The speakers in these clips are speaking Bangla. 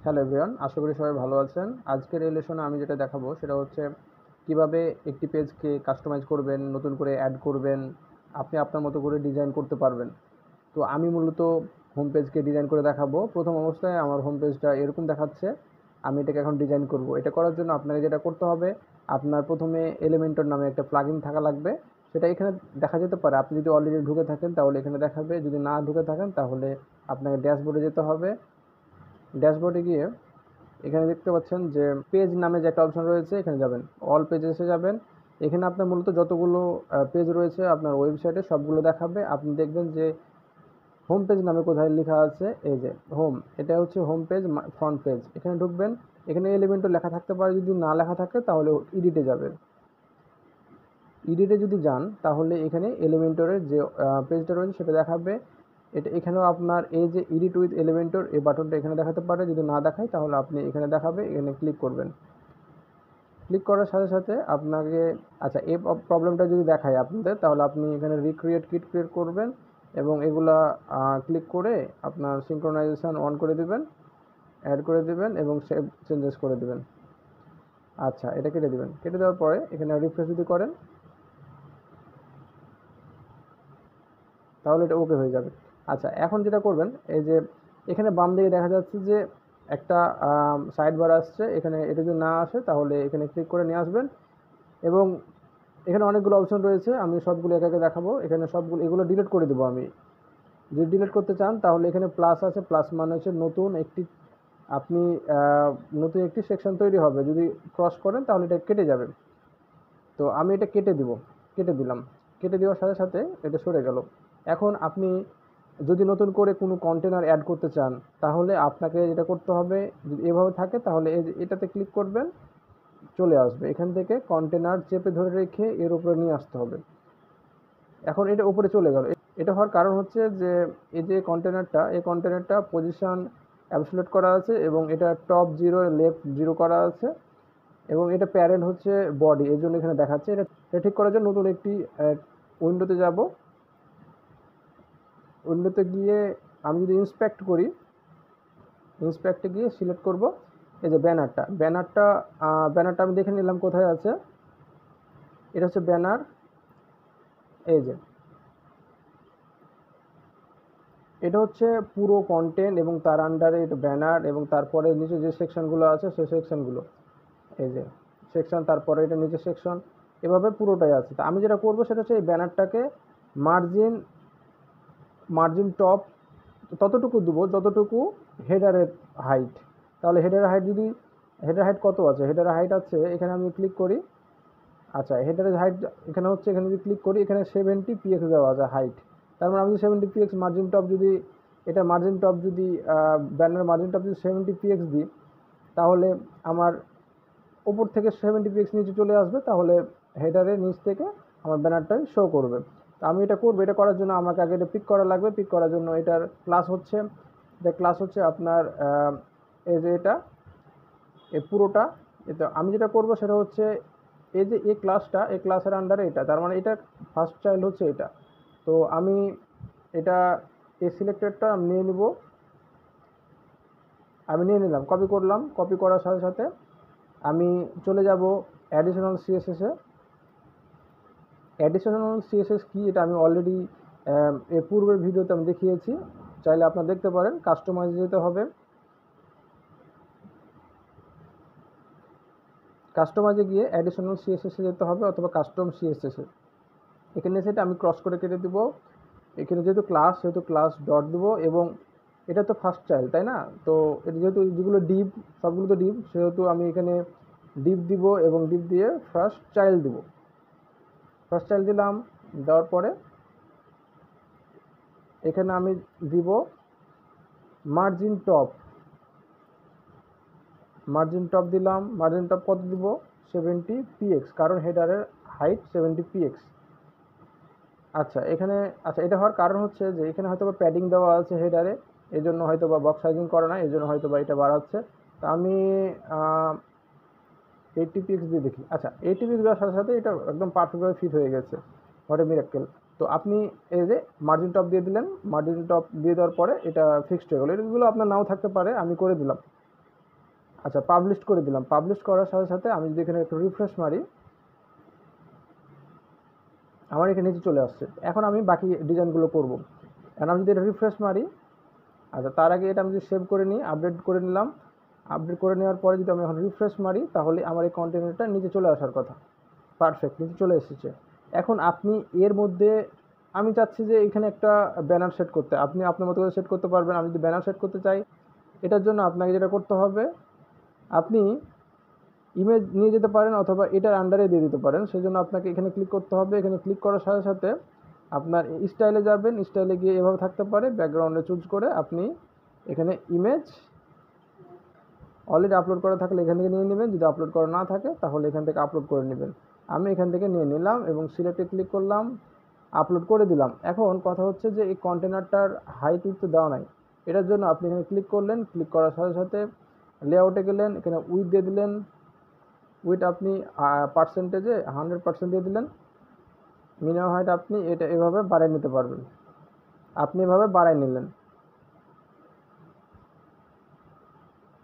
হ্যালো এভরিওয়ান, আশা করি সবাই ভালো আছেন। আজকের এই লেসনে আমি যেটা দেখাবো সেটা হচ্ছে কিভাবে একটি পেজকে কাস্টমাইজ করবেন, নতুন করে অ্যাড করবেন, আপনি আপনার মতো করে ডিজাইন করতে পারবেন। তো আমি মূলত হোম পেজকে ডিজাইন করে দেখাবো। প্রথম অবস্থায় আমার হোম পেজটা এরকম দেখাচ্ছে, আমি এটাকে এখন ডিজাইন করব। এটা করার জন্য আপনাকে যেটা করতে হবে, আপনার প্রথমে এলিমেন্টর নামে একটা প্লাগইন থাকা লাগবে। সেটা এখানে দেখা যেতে পারে, আপনি যদি অলরেডি ঢুকে থাকেন তাহলে এখানে দেখাবে, যদি না ঢুকে থাকেন তাহলে আপনাকে ড্যাশবোর্ডে যেতে হবে। ড্যাশবোর্ডে গিয়ে এখানে দেখতে পাচ্ছেন যে পেজ নামে যে একটা অপশন রয়েছে, এখানে যাবেন, অল পেজেসে যাবেন। এখানে আপনার মূলত যতগুলো পেজ রয়েছে আপনার ওয়েবসাইটে সবগুলো দেখাবে। আপনি দেখবেন যে হোম পেজ নামে কোথায় লেখা আছে, এই যে হোম, এটা হচ্ছে হোম পেজ, ফ্রন্ট পেজ। এখানে ঢুকবেন, এখানে এলিমেন্টও লেখা থাকতে পারে, যদি না লেখা থাকে তাহলে এডিটে যাবেন। এডিটে যদি যান তাহলে এখানে এলিমেন্টরের যে পেজটা রয়েছে সেটা দেখাবে। এটা এখানেও আপনার এই যে এডিট উইথ এলিমেন্টর এই বাটনটা এখানে দেখাতে পারে, যদি না দেখায় তাহলে আপনি এখানে দেখাবে, এখানে ক্লিক করবেন। ক্লিক করার সাথে সাথে আপনাকে, আচ্ছা, এই প্রবলেমটা যদি দেখায় আপনাদের তাহলে আপনি এখানে রিক্রিয়েট কিট ক্রিয়েট করবেন এবং এগুলা ক্লিক করে আপনার সিঙ্ক্রোনাইজেশন অন করে দিবেন, অ্যাড করে দিবেন এবং সেভ চেঞ্জেস করে দিবেন। আচ্ছা, এটা কেটে দিবেন। কেটে দেওয়ার পরে এখানে রিফ্রেশ যদি করেন তাহলে এটা ওকে হয়ে যাবে। আচ্ছা, এখন যেটা করবেন, এই যে এখানে বাম দিকে দেখা যাচ্ছে যে একটা সাইড বার আসছে, এখানে এটা যদি না আসে তাহলে এখানে ক্লিক করে নিয়ে আসবেন এবং এখানে অনেকগুলো অপশন রয়েছে, আমি সবগুলো একে একে দেখাবো। এখানে সবগুলো, এগুলো ডিলিট করে দেবো আমি। যদি ডিলিট করতে চান তাহলে এখানে প্লাস আছে, প্লাস মানে হচ্ছে নতুন একটি, আপনি নতুন একটি সেকশন তৈরি হবে। যদি ক্রস করেন তাহলে এটা কেটে যাবে। তো আমি এটা কেটে দিব, কেটে দিলাম। কেটে দেওয়ার সাথে সাথে এটা সরে গেল। এখন আপনি যদি নতুন করে কোনো কন্টেনার অ্যাড করতে চান তাহলে আপনাকে যেটা করতে হবে, যদি এভাবে থাকে তাহলে এটাতে ক্লিক করবেন, চলে আসবে। এখান থেকে কন্টেনার চেপে ধরে রেখে এর উপরে নিয়ে আসতে হবে। এখন এটা উপরে চলে গেল। এটা হওয়ার কারণ হচ্ছে যে এই যে কন্টেনারটা, এই কন্টেনারটা পজিশন অ্যাবসলিউট করা আছে এবং এটা টপ 0 লেফট 0 করা আছে এবং এটা প্যারেন্ট হচ্ছে বডি, এর জন্য এখানে দেখাচ্ছে। এটা ঠিক করার জন্য নতুন একটি উইন্ডোতে যাব। উইন্ডোতে গিয়ে আমি যদি ইন্সপেক্ট করি, ইন্সপেক্টে গিয়ে সিলেক্ট করব এই যে ব্যানারটা আমি দেখে নিলাম কোথায় আছে। এটা হচ্ছে ব্যানার, এই যে এটা হচ্ছে পুরো কন্টেন্ট এবং তার আন্ডারে এটা ব্যানার এবং তারপরে নিচে যে সেকশনগুলো আছে সেই সেকশনগুলো, এই যে সেকশন, তারপরে এটা নিচে সেকশন, এভাবে পুরোটাই আছে। তো আমি যেটা করব সেটা হচ্ছে এই ব্যানারটাকে মার্জিন মার্জিন টপ ততটুকু দেবো যতটুকু হেডারের হাইট। তাহলে হেডারের হাইট যদি, হেডার হাইট কত আছে, হেডারের হাইট আছে, এখানে আমি ক্লিক করি। আচ্ছা, হেডারের হাইট এখানে হচ্ছে, এখানে যদি ক্লিক করি এখানে 70 px দেওয়া আছে হাইট। তার মানে আমি যদি 70 px মার্জিন টপ, যদি এটা মার্জিন টপ, যদি ব্যানার মার্জিন টপ যদি 70 px দিই তাহলে আমার ওপর থেকে 70 px নিচে চলে আসবে, তাহলে হেডারের নিচ থেকে আমার ব্যানারটাই শো করবে। তো আমি এটা করবো, এটা করার জন্য আমাকে আগে এটা পিক করা লাগবে। পিক করার জন্য এটার ক্লাস হচ্ছে, এটা ক্লাস হচ্ছে আপনার এই যে এটা, এই পুরোটা। এটা আমি যেটা করব সেটা হচ্ছে এই যে এই ক্লাসটা, এই ক্লাসের আন্ডারে এটা, তার মানে এটা ফার্স্ট চাইল্ড হচ্ছে এটা। তো আমি এটা, এই সিলেক্টেডটা আমি নিয়ে নিব, আমি নিয়ে নিলাম, কপি করলাম। কপি করার সাথে সাথে আমি চলে যাব অ্যাডিশনাল সিএসএসে। অ্যাডিশনাল সিএসএস কি, এটা আমি অলরেডি এর পূর্বের ভিডিওতে আমি দেখিয়েছি, চাইলে আপনারা দেখতে পারেন। কাস্টমাইজে যেতে হবে, কাস্টমাইজে গিয়ে অ্যাডিশনাল সিএসএসে যেতে হবে অথবা কাস্টম সিএসএসে। এখানে সেটা আমি ক্রস করে কেটে দেবো। এখানে যেহেতু ক্লাস, সেহেতু ক্লাস ডট দেবো এবং এটা তো ফার্স্ট চাইল্ড, তাই না? তো এটা যেহেতু যেগুলো ডিভ, সবগুলো তো ডিভ, সেহেতু আমি এখানে ডিভ দিব এবং ডিভ দিয়ে ফার্স্ট চাইল্ড দিব। ফার্স্ট চাইল্ড দিলাম, দেওয়ার পরে এখানে আমি দিব মার্জিন টপ। মার্জিন টপ দিলাম, মার্জিন টপ কত দিব, 70 px, কারণ হেডারের হাইট 70 px। আচ্ছা, এখানে, আচ্ছা, এটা হওয়ার কারণ হচ্ছে যে এখানে হয়তো বা প্যাডিং দেওয়া আছে হেডারে, এই জন্য হয়তো বা বক্স সাইজিং করা না, এই জন্য হয়তো বা এটা বাড়াচ্ছে। তো আমি 80 পিক্স দিয়ে দেখি। আচ্ছা, 80 পিক্স দেওয়ার সাথে সাথে এটা একদম পারফেক্টভাবে ফিট হয়ে গেছে, হোয়াট এ মিরাক্কেল। তো আপনি এই যে মার্জিন টপ দিয়ে দিলেন, মার্জিন টপ দিয়ে দেওয়ার পরে এটা ফিক্সড হয়ে গেলো। এগুলো আপনার নাও থাকতে পারে, আমি করে দিলাম। আচ্ছা, পাবলিশ করে দিলাম। পাবলিশ করার সাথে সাথে আমি যদি এখানে একটু রিফ্রেশ মারি, আমার এখানে নিচে চলে আসছে। এখন আমি বাকি ডিজাইনগুলো করব। এখন আমি যদি এটা রিফ্রেশ মারি, আচ্ছা তার আগে এটা আমি যদি সেভ করে নিই, আপডেট করে নিলাম। আপডেট করে নেওয়ার পরে যদি আমি এখন রিফ্রেশ মারি, তাহলে আমার এই কন্টেনারটা নিচে চলে আসার কথা। পারফেক্ট, নিচে চলে এসেছে। এখন আপনি এর মধ্যে, আমি চাচ্ছি যে এখানে একটা ব্যানার সেট করতে, আপনি আপনার মতো করে সেট করতে পারবেন। আমি যদি ব্যানার সেট করতে চাই, এটার জন্য আপনাকে যেটা করতে হবে, আপনি ইমেজ নিয়ে যেতে পারেন অথবা এটার আন্ডারে দিয়ে দিতে পারেন। সেজন্য আপনাকে এখানে ক্লিক করতে হবে। এখানে ক্লিক করার সাথে সাথে আপনার স্টাইলে যাবেন, স্টাইলে গিয়ে এভাবে থাকতে পারে, ব্যাকগ্রাউন্ডে চুজ করে আপনি এখানে ইমেজ অলরেডি আপলোড করা থাকলে এখান থেকে নিয়ে নেবেন, যদি আপলোড করা না থাকে তাহলে এখান থেকে আপলোড করে নেবেন। আমি এখান থেকে নিয়ে নিলাম এবং সিলেক্টে ক্লিক করলাম, আপলোড করে দিলাম। এখন কথা হচ্ছে যে এই কন্টেনারটার হাইট উইডথ দেওয়া নাই। এটার জন্য আপনি এখানে ক্লিক করলেন, ক্লিক করার সাথে সাথে লেআউটে গেলেন, এখানে উইথ দিয়ে দিলেন। উইথ আপনি পার্সেন্টেজে 100% দিয়ে দিলেন। মিনিমাম হাইট আপনি এটা এভাবে বাড়িয়ে নিতে পারবেন। আপনি এভাবে বাড়ায় নিলেন,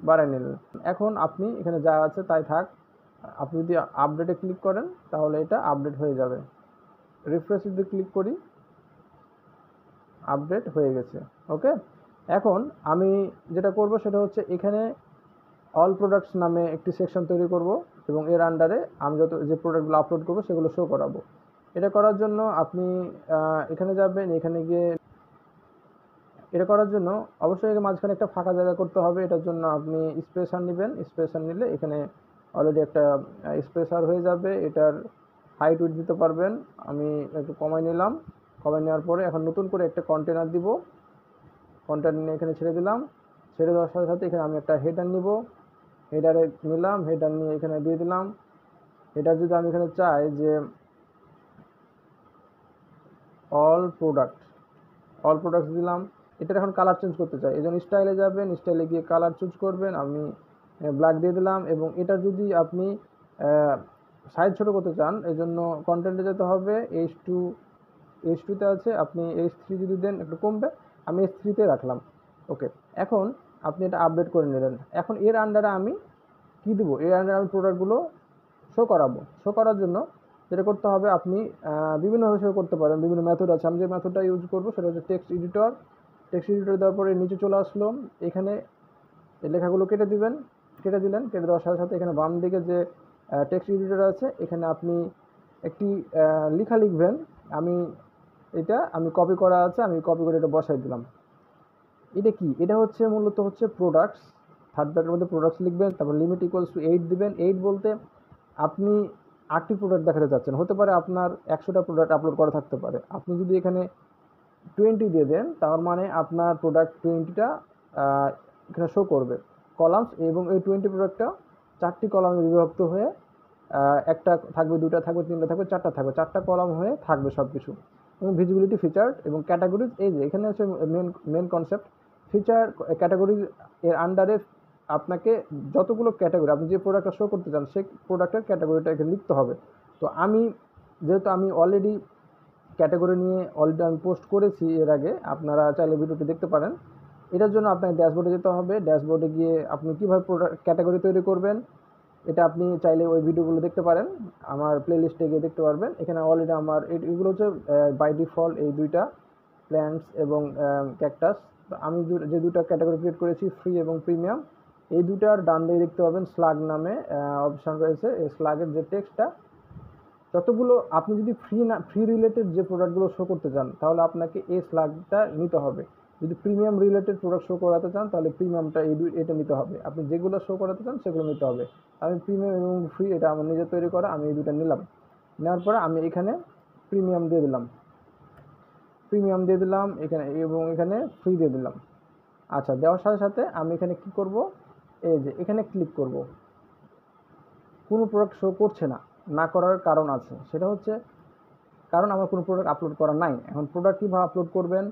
বাড়ায় নিলেন। এখন আপনি এখানে যা আছে তাই থাক। আপনি যদি আপডেটে ক্লিক করেন তাহলে এটা আপডেট হয়ে যাবে। রিফ্রেশ যদি ক্লিক করি, আপডেট হয়ে গেছে। ওকে, এখন আমি যেটা করব সেটা হচ্ছে এখানে অল প্রোডাক্টস নামে একটি সেকশন তৈরি করব এবং এর আন্ডারে আমি যত যে প্রোডাক্টগুলো আপলোড করব সেগুলো শো করাবো। এটা করার জন্য আপনি এখানে যাবেন, এখানে গিয়ে এটা করার জন্য অবশ্যই এর মাঝখানে একটা ফাঁকা জায়গা করতে হবে। এটার জন্য আপনি স্পেসার নেবেন। স্পেসার নিলে এখানে অলরেডি একটা স্পেসার হয়ে যাবে। এটার হাইট উইডথ দিতে পারবেন। আমি একটু কমাই নিলাম। কমাই নেওয়ার পরে এখন নতুন করে একটা কন্টেনার দিব। কন্টেনার নিয়ে এখানে ছেড়ে দিলাম। ছেড়ে দেওয়ার সাথে সাথে এখানে আমি একটা হেডার নিব। হেডারে নিলাম, হেডার নিয়ে এখানে দিয়ে দিলাম। হেডার যদি আমি এখানে চাই যে অল প্রোডাক্টস দিলাম। এটার এখন কালার চেঞ্জ করতে চাই, এই জন্য স্টাইলে যাবেন, স্টাইলে গিয়ে কালার চুজ করবেন। আমি ব্ল্যাক দিয়ে দিলাম এবং এটা যদি আপনি সাইজ ছোটো করতে চান, এই জন্য কন্টেন্টে যেতে হবে। H2 তে আছে, আপনি H3 যদি দেন একটু কমবে, আমি H3 তে রাখলাম। ওকে, এখন আপনি এটা আপডেট করে নিলেন। এখন এর আন্ডারে আমি কী দেবো, এর আন্ডারে আমি প্রোডাক্টগুলো শো করাবো। শো করার জন্য যেটা করতে হবে, আপনি বিভিন্নভাবে শো করতে পারেন, বিভিন্ন মেথড আছে। আমি যে মেথডটা ইউজ করবো সেটা হচ্ছে টেক্সট এডিটর। টেক্সট এডিটর দেওয়ার পরে নিচে চলে আসলো। এখানে এই লেখাগুলো কেটে দিবেন, কেটে দিলেন। কেটে দেওয়ার সাথে সাথে এখানে বাম দিকে যে টেক্সট এডিটর আছে, এখানে আপনি একটি লেখা লিখবেন। আমি কপি করা আছে, আমি কপি করে এটা বসাই দিলাম। এটা কি, এটা হচ্ছে মূলত হচ্ছে প্রোডাক্টস। থার্ড ব্র্যাকেটের মধ্যে প্রোডাক্টস লিখবেন, তারপর লিমিট ইকুয়ালস টু 8 দিবেন। 8 বলতে আপনি 8টি প্রোডাক্ট দেখাতে চাচ্ছেন, হতে পারে আপনার 100টা প্রোডাক্ট আপলোড করা থাকতে পারে। আপনি যদি এখানে 20 দিয়ে দেন, তার মানে আপনার প্রোডাক্ট 20টা এখানে শো করবে কলামস, এবং এই 20 প্রোডাক্টটা 4টি কলামে বিভক্ত হয়ে একটা থাকবে, দুটা থাকবে, তিনটা থাকবে, চারটা থাকবে, 4টা কলাম হয়ে থাকবে সব কিছু। এবং ভিজিবিলিটি, ফিচার এবং ক্যাটাগরিজ, এই যে এখানে হচ্ছে মেন কনসেপ্ট। ফিচার ক্যাটাগরিজ এর আন্ডারে আপনাকে যতগুলো ক্যাটাগরি আপনি যে প্রোডাক্টটা শো করতে চান সেই প্রোডাক্টের ক্যাটাগরিটা এখানে লিখতে হবে। তো যেহেতু আমি অলরেডি ক্যাটাগরি নিয়ে অলরেডি আমি পোস্ট করেছি এর আগে, আপনারা চাইলে ভিডিওটি দেখতে পারেন। এটার জন্য আপনাকে ড্যাশবোর্ডে যেতে হবে। ড্যাশবোর্ডে গিয়ে আপনি কীভাবে প্রোডাক্ট ক্যাটাগরি তৈরি করবেন এটা আপনি চাইলে ওই ভিডিওগুলো দেখতে পারেন, আমার প্লেলিস্টে গিয়ে দেখতে পারবেন। এখানে অলরেডি আমার এগুলো হচ্ছে বাই ডিফল্ট এই দুইটা, প্ল্যান্টস এবং ক্যাকটাস। আমি যে দুটো ক্যাটাগরি ক্রিয়েট করেছি, ফ্রি এবং প্রিমিয়াম, এই দুটার ডান দিকে দেখতে পাবেন স্লাগ নামে অপশান রয়েছে। এই স্লাগের যে টেক্সটটা, যতগুলো আপনি যদি ফ্রি রিলেটেড যে প্রোডাক্টগুলো শো করতে চান তাহলে আপনাকে এই স্লাগটা নিতে হবে। যদি প্রিমিয়াম রিলেটেড প্রোডাক্ট শো করাতে চান তাহলে প্রিমিয়ামটা এটা নিতে হবে। আপনি যেগুলো শো করাতে চান সেগুলো নিতে হবে। আমি প্রিমিয়াম এবং ফ্রি এটা আমার নিজের তৈরি করা, আমি এই দুটো নিলাম। নেওয়ার পরে আমি এখানে প্রিমিয়াম দিয়ে দিলাম এখানে, এবং এখানে ফ্রি দিয়ে দিলাম। আচ্ছা, দেওয়ার সাথে সাথে আমি এখানে কি করব, এই যে এখানে ক্লিক করব। কোনো প্রোডাক্ট শো করছে না, না করার কারণ আছে, সেটা হচ্ছে কারণ আমার কোনো প্রোডাক্ট আপলোড করা নাই। এখন প্রোডাক্ট কীভাবে আপলোড করবেন,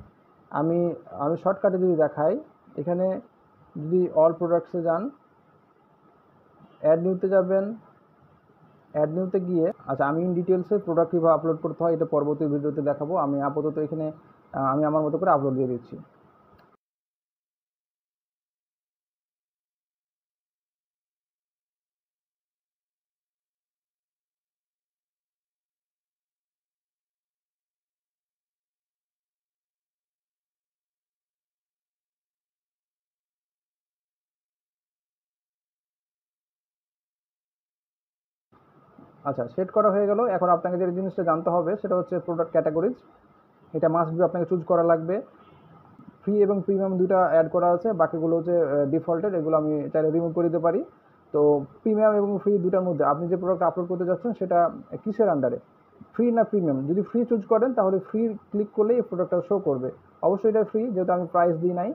আমি শর্টকাটে যদি দেখাই, এখানে যদি অল প্রোডাক্টসে যান, অ্যাড নিউতে যাবেন। অ্যাড নিউতে গিয়ে, আচ্ছা আমি ইন ডিটেলসে প্রোডাক্ট কীভাবে আপলোড করতে হয় এটা পরবর্তী ভিডিওতে দেখাবো। আমি আপাতত এখানে আমি আমার মতো করে আপলোড দিয়ে দিচ্ছি। আচ্ছা, সেট করা হয়ে গেল। এখন আপনাকে যে জিনিসটা জানতে হবে সেটা হচ্ছে প্রোডাক্ট ক্যাটাগরিজ। এটা মাস্ট বি আপনাকে চুজ করা লাগবে। ফ্রি এবং প্রিমিয়াম দুইটা অ্যাড করা আছে, বাকিগুলো হচ্ছে ডিফল্টেড, এগুলো আমি চাইলে রিমুভ করে দিতে পারি। তো প্রিমিয়াম এবং ফ্রি দুটার মধ্যে আপনি যে প্রোডাক্ট আপলোড করতে যাচ্ছেন সেটা কিসের আন্ডারে, ফ্রি না প্রিমিয়াম? যদি ফ্রি চুজ করেন তাহলে ফ্রি ক্লিক করলে এই প্রোডাক্টটা শো করবে। অবশ্যই এটা ফ্রি, যেহেতু আমি প্রাইস দিই নাই,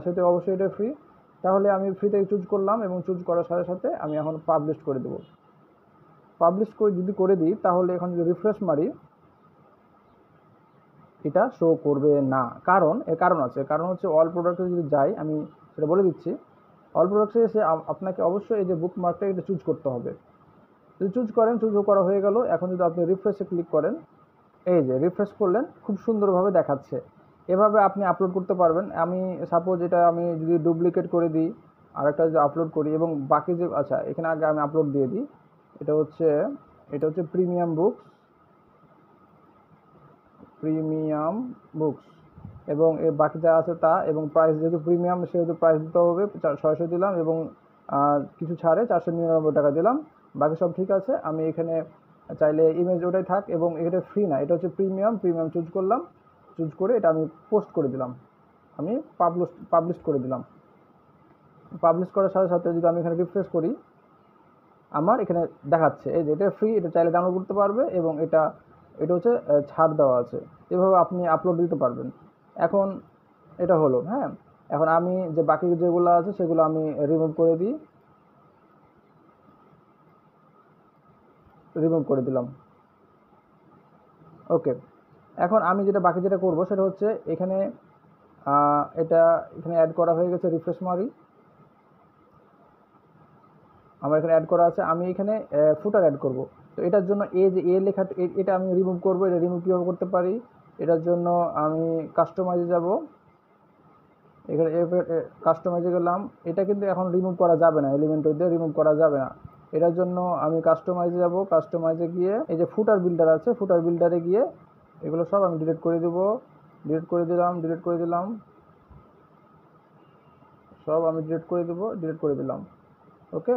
সেহেতু অবশ্যই এটা ফ্রি। তাহলে আমি ফ্রি থেকে চুজ করলাম এবং চুজ করার সাথে সাথে আমি এখন পাবলিশ করে দেবো। পাবলিশ করে যদি করে দিই তাহলে এখন যদি রিফ্রেশ মারি এটা শো করবে না। এর কারণ আছে, কারণ হচ্ছে অল প্রোডাক্টে যদি যাই, আমি সেটা বলে দিচ্ছি। অল প্রোডাক্টে এসে আপনাকে অবশ্যই এই যে বুকমার্কটা এটা চুজ করতে হবে। যদি চুজ করেন, চুজ করা হয়ে গেল। এখন যদি আপনি রিফ্রেশে ক্লিক করেন, এই যে রিফ্রেশ করলেন, খুব সুন্দরভাবে দেখাচ্ছে। এভাবে আপনি আপলোড করতে পারবেন। আমি সাপোজ এটা আমি যদি ডুপ্লিকেট করে দিই, আরেকটা যদি আপলোড করি এবং বাকি যে, আচ্ছা এখানে আগে আমি আপলোড দিয়ে দিই। এটা হচ্ছে প্রিমিয়াম বুকস এবং এর বাকি যা আছে তা, এবং প্রাইস যেহেতু প্রিমিয়াম সেহেতু প্রাইস দিতে হবে 600 দিলাম এবং কিছু ছাড়ে 499 টাকা দিলাম। বাকি সব ঠিক আছে। আমি এখানে চাইলে ইমেজ ওটাই থাক, এবং এটা ফ্রি না, এটা হচ্ছে প্রিমিয়াম চুজ করলাম। চুজ করে এটা আমি পোস্ট করে দিলাম, আমি পাবলিশ করে দিলাম। পাবলিশ করার সাথে সাথে যদি আমি এখানে রিফ্রেশ করি, আমার এখানে দেখাচ্ছে এই যে এটা ফ্রি, এটা চাইলে ডাউনলোড করতে পারবে এবং এটা হচ্ছে ছাড় দেওয়া আছে। এভাবে আপনি আপলোড দিতে পারবেন। এখন এটা হলো, হ্যাঁ। এখন আমি যে বাকি যেগুলো আছে সেগুলো আমি রিমুভ করে দিলাম। ওকে। এখন আমি বাকি যেটা করব সেটা হচ্ছে এখানে এটা এখানে অ্যাড করা হয়ে গেছে। রিফ্রেশ মারি, আমার এখানে অ্যাড করা আছে। আমি এখানে ফুটার অ্যাড করব। তো এটার জন্য এ লেখা এটা আমি রিমুভ করব। এটা রিমুভ কীভাবে করতে পারি? এটার জন্য আমি কাস্টমাইজে যাব। এখানে কাস্টমাইজে গেলাম। এটা কিন্তু এখন রিমুভ করা যাবে না, এলিমেন্টর দিয়ে রিমুভ করা যাবে না। এটার জন্য আমি কাস্টমাইজে যাব। কাস্টমাইজে গিয়ে এই যে ফুটার বিল্ডার আছে, ফুটার বিল্ডারে গিয়ে এগুলো সব আমি ডিলিট করে দেব। ডিলিট করে দিলাম, সব আমি ডিলিট করে দিলাম। ওকে।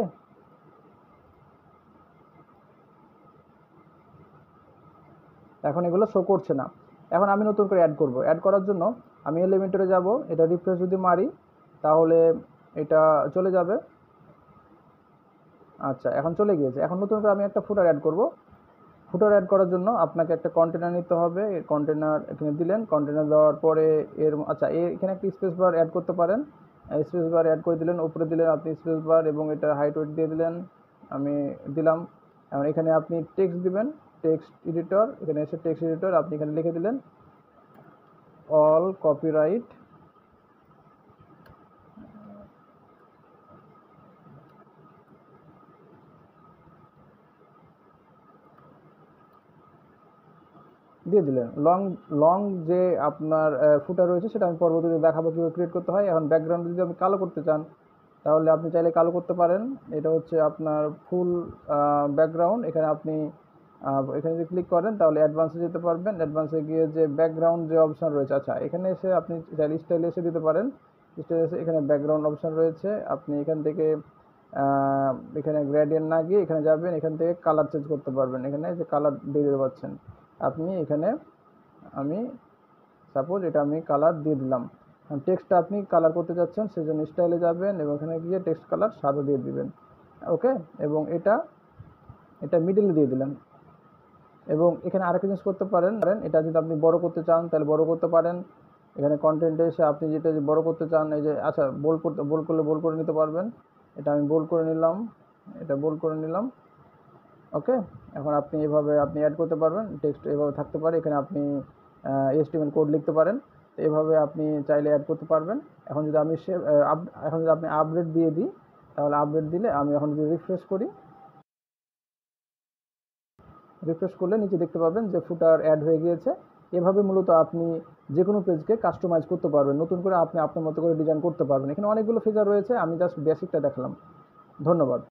এখন এগুলো শো করছে না। এখন আমি নতুন করে অ্যাড করব। অ্যাড করার জন্য আমি এলিমেন্টরে যাব। এটা রিফ্রেশ যদি মারি তাহলে এটা চলে যাবে। আচ্ছা, এখন চলে গিয়েছে। এখন নতুন করে আমি একটা ফুটার অ্যাড করব। ফুটার অ্যাড করার জন্য আপনাকে একটা কন্টেনার নিতে হবে। এই কন্টেনার এখানে দিলেন। কন্টেনার দেওয়ার পরে এখানে একটা স্পেস বার অ্যাড করতে পারেন। স্পেস বার অ্যাড করে দিলেন, উপরে দিলেন আপনি স্পেস বার এবং এটা হাইট ওয়েট দিয়ে দিলেন। আমি দিলাম। এখন এখানে আপনি টেক্সট দিবেন, টেক্সট এডিটর। এখানে এসে টেক্সট এডিটর আপনি এখানে লিখে দিলেন অল কপিরাইট দিয়ে দিলেন। লং যে আপনার ফুটার রয়েছে সেটা আমি পরবর্তীতে দেখাবো কীভাবে ক্রিয়েট করতে হয়। এখন ব্যাকগ্রাউন্ড যদি আপনি কালো করতে চান তাহলে আপনি চাইলে কালো করতে পারেন। এটা হচ্ছে আপনার ফুল ব্যাকগ্রাউন্ড। এখানে আপনি এখানে যদি ক্লিক করেন তাহলে অ্যাডভান্সে যেতে পারবেন। অ্যাডভান্সে গিয়ে যে ব্যাকগ্রাউন্ড যে অপশান রয়েছে, আচ্ছা এখানে এসে আপনি চাইলে স্টাইলে এসে দিতে পারেন। স্টাইলে এসে এখানে ব্যাকগ্রাউন্ড অপশান রয়েছে, আপনি এখান থেকে এখানে গ্রেডিয়েন্ট না গিয়ে এখানে যাবেন, এখান থেকে কালার চেঞ্জ করতে পারবেন। এখানে যে কালার দিয়ে দিতে পারছেন আপনি। এখানে আমি সাপোজ এটা আমি কালার দিয়ে দিলাম। টেক্সটটা আপনি কালার করতে যাচ্ছেন সেজন্য স্টাইলে যাবেন এবং এখানে গিয়ে টেক্সট কালার সাদা দিয়ে দিবেন। ওকে। এবং এটা মিডলে দিয়ে দিলেন। এবং এখানে আরেকটা জিনিস করতে পারেন, এটা যদি আপনি বড় করতে চান তাহলে বড় করতে পারেন। এখানে কন্টেন্টে এসে আপনি যেটা বড় করতে চান, এই যে আচ্ছা বোল্ড করলে বোল্ড করে নিতে পারবেন। এটা আমি বোল্ড করে নিলাম। ওকে। এখন আপনি এভাবে আপনি অ্যাড করতে পারবেন। টেক্সট এভাবে থাকতে পারে। এখানে আপনি HTML কোড লিখতে পারেন। এভাবে আপনি চাইলে অ্যাড করতে পারবেন। এখন যদি আপনি আপডেট দিয়ে দিই তাহলে আপডেট দিলে আমি এখন যদি রিফ্রেশ করলে নিচে দেখতে পাবেন যে ফুটার অ্যাড হয়ে গিয়েছে। এভাবে মূলত আপনি যে কোনো পেজকে কাস্টমাইজ করতে পারবেন, নতুন করে আপনি আপনার মতো করে ডিজাইন করতে পারবেন। এখানে অনেকগুলো ফিচার রয়েছে, আমি জাস্ট বেসিকটা দেখালাম। ধন্যবাদ।